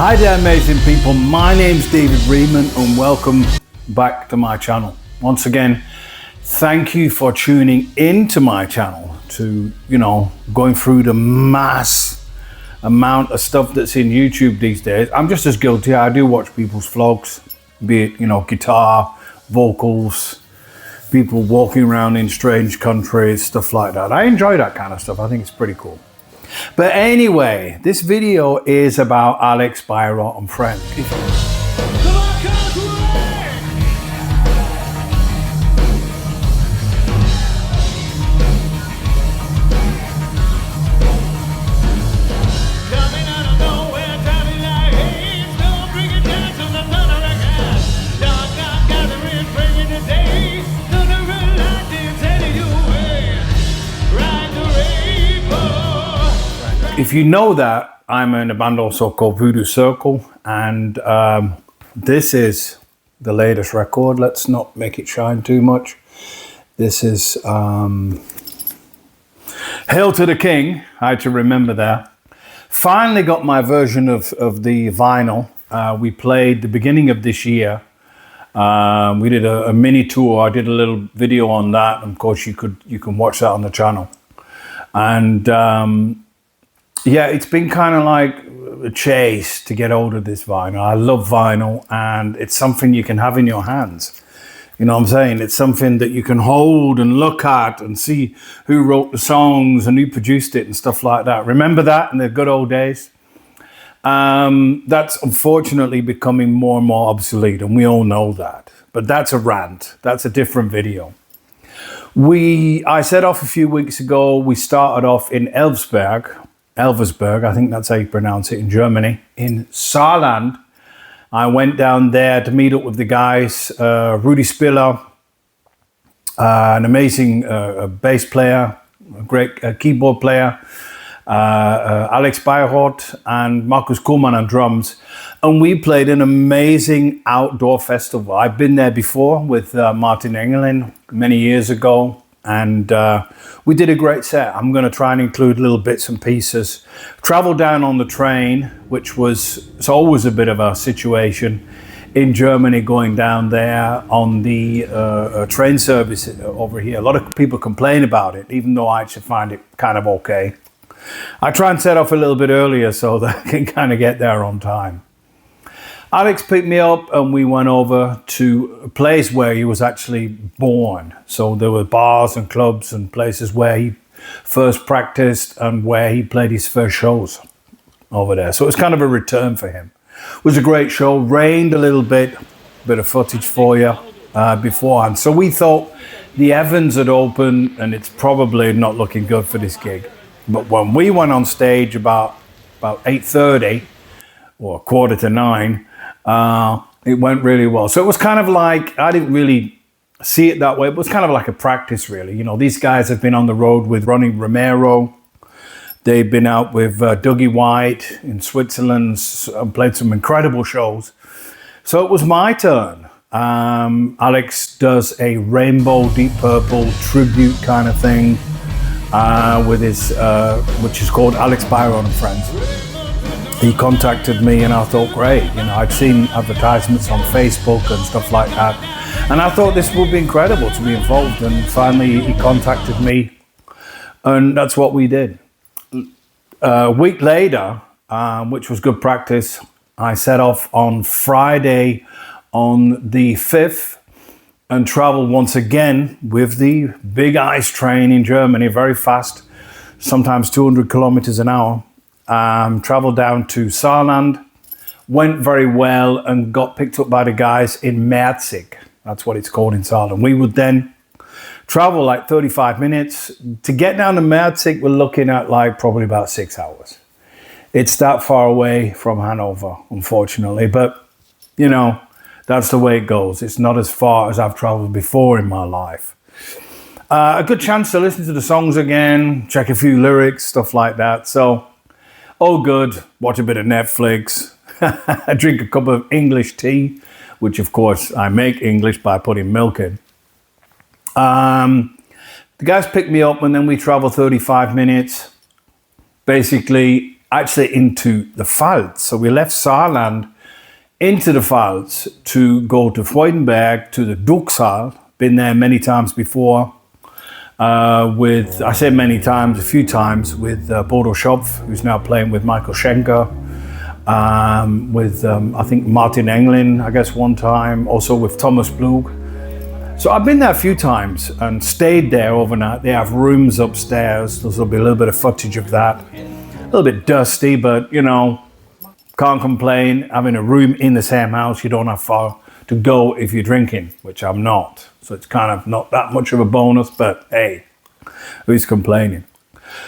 Hi there amazing people, my name's David Readman and welcome back to my channel. Once again, thank you for tuning into my channel to, going through the mass amount of stuff that's in YouTube these days. I'm just as guilty. I do watch people's vlogs, be it, guitar, vocals, people walking around in strange countries, stuff like that. I enjoy that kind of stuff. I think it's pretty cool. But anyway, this video is about Alex, Beyrodt and friends. If you know that, I'm in a band also called Voodoo Circle, and this is the latest record. Let's not make it shine too much. This is Hail to the King. I had to remember that. Finally got my version of the vinyl. We played the beginning of this year. We did a mini tour. I did a little video on that. Of course, you can watch that on the channel. And yeah, it's been kind of like a chase to get hold of this vinyl. I love vinyl, and it's something you can have in your hands. You know what I'm saying? It's something that you can hold and look at and see who wrote the songs and who produced it and stuff like that. Remember that in the good old days? That's unfortunately becoming more and more obsolete, and we all know that. But that's a rant. That's a different video. I set off a few weeks ago. We started off in Elversberg, I think that's how you pronounce it, in Germany, in Saarland. I went down there to meet up with the guys, Rudy Spiller, an amazing bass player, a great keyboard player, Alex Beyrodt and Markus Kuhlmann on drums. And we played an amazing outdoor festival. I've been there before with Martin Engelin many years ago. And we did a great set. I'm going to try and include little bits and pieces. Travel down on the train, which it's always a bit of a situation in Germany, going down there on the train service over here. A lot of people complain about it, even though I actually find it kind of okay. I try and set off a little bit earlier so that I can kind of get there on time. Alex picked me up and we went over to a place where he was actually born. So there were bars and clubs and places where he first practiced and where he played his first shows over there. So it was kind of a return for him. It was a great show, rained a little bit of footage for you beforehand. So we thought the Evans had opened and it's probably not looking good for this gig. But when we went on stage about 8:30 or 8:45, it went really well. So it was kind of like, I didn't really see it that way, but it was kind of like a practice really. These guys have been on the road with Ronnie Romero. They've been out with Dougie White in Switzerland and played some incredible shows. So it was my turn. Alex does a Rainbow Deep Purple tribute kind of thing with his, which is called Alex Beyrodt and Friends. He contacted me and I thought, great, I'd seen advertisements on Facebook and stuff like that. And I thought this would be incredible to be involved. And finally he contacted me and that's what we did. A week later, which was good practice, I set off on Friday on the 5th and traveled once again with the big ice train in Germany, very fast, sometimes 200 kilometers an hour. Traveled down to Saarland, went very well and got picked up by the guys in Merzig. That's what it's called in Saarland. We would then travel like 35 minutes. To get down to Merzig, we're looking at like probably about 6 hours. It's that far away from Hanover, unfortunately, but that's the way it goes. It's not as far as I've traveled before in my life. A good chance to listen to the songs again, check a few lyrics, stuff like that. So, all good, watch a bit of Netflix, I drink a cup of English tea, which of course I make English by putting milk in. The guys picked me up and then we traveled 35 minutes. Basically, actually into the Pfalz. So we left Saarland into the Pfalz to go to Freudenberg, to the Duxal. Been there many times before. I say many times, a few times, with Bodo Schopf, who's now playing with Michael Schenker, with I think Martin Englin, I guess one time, also with Thomas Blug. So I've been there a few times and stayed there overnight. They have rooms upstairs. There'll be a little bit of footage of that. A little bit dusty, but you know, can't complain. Having a room in the same house, you don't have far to go if you're drinking, which I'm not. So it's kind of not that much of a bonus, but hey, who's complaining?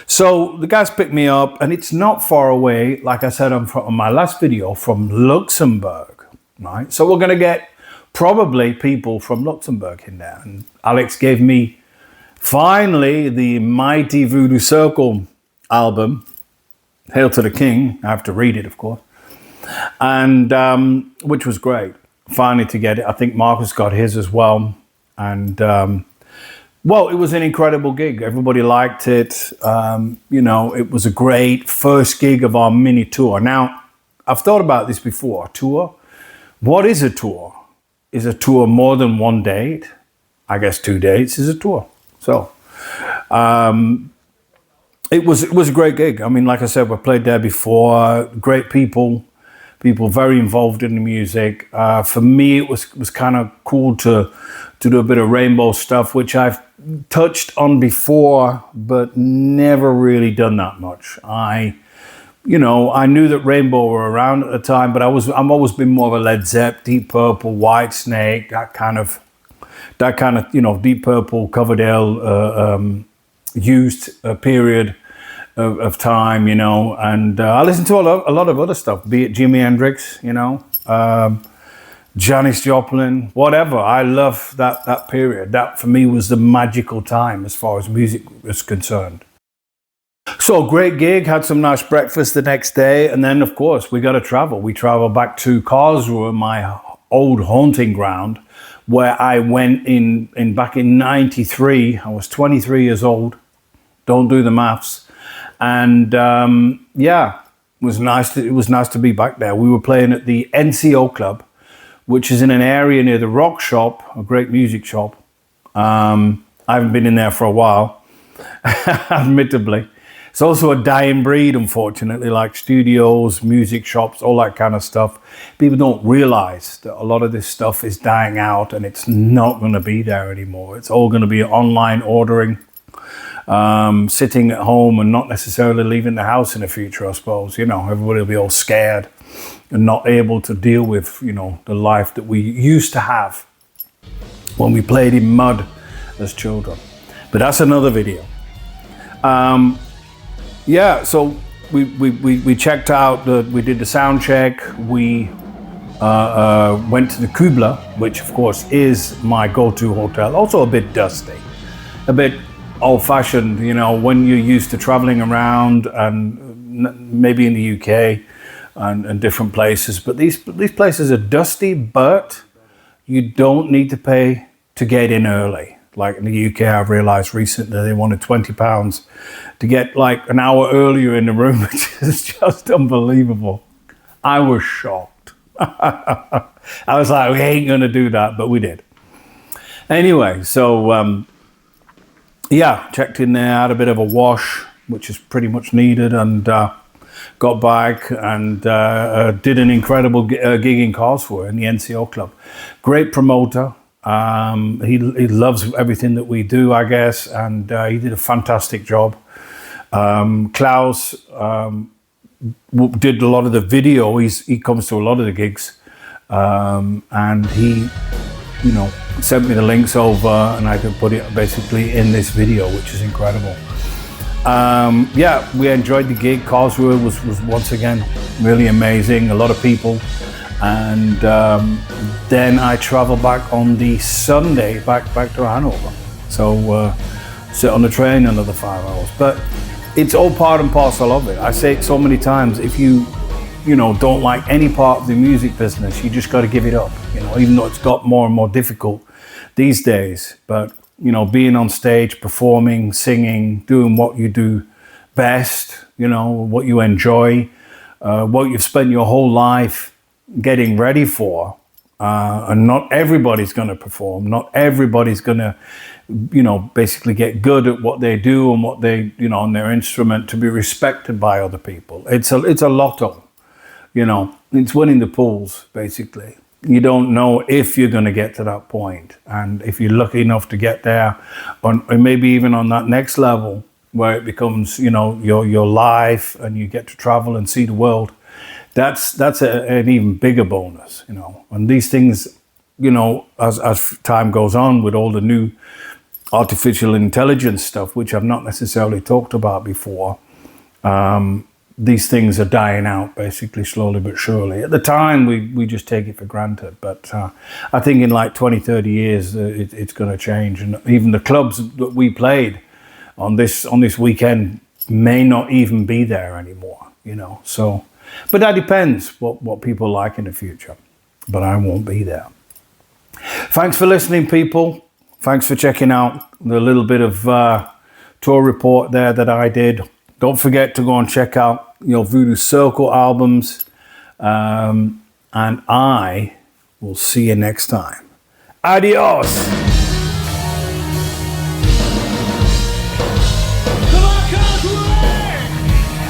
So the guys picked me up, and it's not far away, like I said on my last video, from Luxembourg, right? So we're gonna get probably people from Luxembourg in there. And Alex gave me finally the mighty Voodoo Circle album, Hail to the King. I have to read it, of course, and which was great. Finally to get it. I think Marcus got his as well. And well, it was an incredible gig. Everybody liked it. You know, it was a great first gig of our mini tour. Now, I've thought about this before. A tour? What is a tour? Is a tour more than one date? I guess 2 dates is a tour. So it was a great gig. I mean, like I said, we played there before. Great people very involved in the music. For me, it was kind of cool to do a bit of rainbow stuff, which I've touched on before, but never really done that much. I knew that Rainbow were around at the time, but I've always been more of a Led Zepp, Deep Purple, Whitesnake, that kind of, Deep Purple, Coverdale used a period of time, and I listened to a lot of other stuff, be it Jimi Hendrix, Janis Joplin, whatever. I love that period. That for me was the magical time as far as music was concerned. So great gig, had some nice breakfast the next day, and then of course we got to travel. We traveled back to Karlsruhe, my old haunting ground, where I went in back in '93. I was 23 years old. Don't do the maths. And it was nice to be back there. We were playing at the NCO Club, which is in an area near the Rock Shop, a great music shop. I haven't been in there for a while, admittedly. It's also a dying breed, unfortunately, like studios, music shops, all that kind of stuff. People don't realize that a lot of this stuff is dying out and it's not going to be there anymore. It's all going to be online ordering, sitting at home and not necessarily leaving the house in the future, I suppose. Everybody will be all scared and not able to deal with, the life that we used to have when we played in mud as children. But that's another video. So we checked out, we did the sound check. We went to the Kübler, which of course is my go-to hotel. Also a bit dusty, a bit old-fashioned, when you're used to traveling around and maybe in the UK and different places. But these places are dusty, but you don't need to pay to get in early. Like in the UK, I've realized recently they wanted £20 to get like an hour earlier in the room, which is just unbelievable. I was shocked. I was like, we ain't gonna do that, but we did. Anyway, so checked in there, had a bit of a wash, which is pretty much needed, and got back and did an incredible gig in Karlsruhe in the NCO Club. Great promoter. He loves everything that we do, I guess, and he did a fantastic job. KLAUS did a lot of the video. He comes to a lot of the gigs, and he, sent me the links over, and I could put it basically in this video, which is incredible. We enjoyed the gig. Karlsruhe was once again really amazing. A lot of people. And then I travel back on the Sunday back to Hanover. So sit on the train another 5 hours. But it's all part and parcel of it. I say it so many times, if you don't like any part of the music business, you just got to give it up. Even though it's got more and more difficult these days. But being on stage, performing, singing, doing what you do best, you know, what you enjoy, what you've spent your whole life getting ready for. And not everybody's going to perform. Not everybody's going to, you know, basically get good at what they do and what they, you know, on their instrument to be respected by other people. It's a lotto, you know. It's winning the pools, basically. You don't know if you're going to get to that point. And if you're lucky enough to get there, or maybe even on that next level where it becomes, you know, your life and you get to travel and see the world, that's an even bigger bonus, you know. And these things, you know, as time goes on with all the new artificial intelligence stuff, which I've not necessarily talked about before, these things are dying out basically slowly but surely. At the time, we just take it for granted. But I think in like 20, 30 years, it's going to change. And even the clubs that we played on this weekend may not even be there anymore, you know. So, but that depends what people like in the future. But I won't be there. Thanks for listening, people. Thanks for checking out the little bit of tour report there that I did. Don't forget to go and check out your Voodoo Circle albums. And I will see you next time. Adios.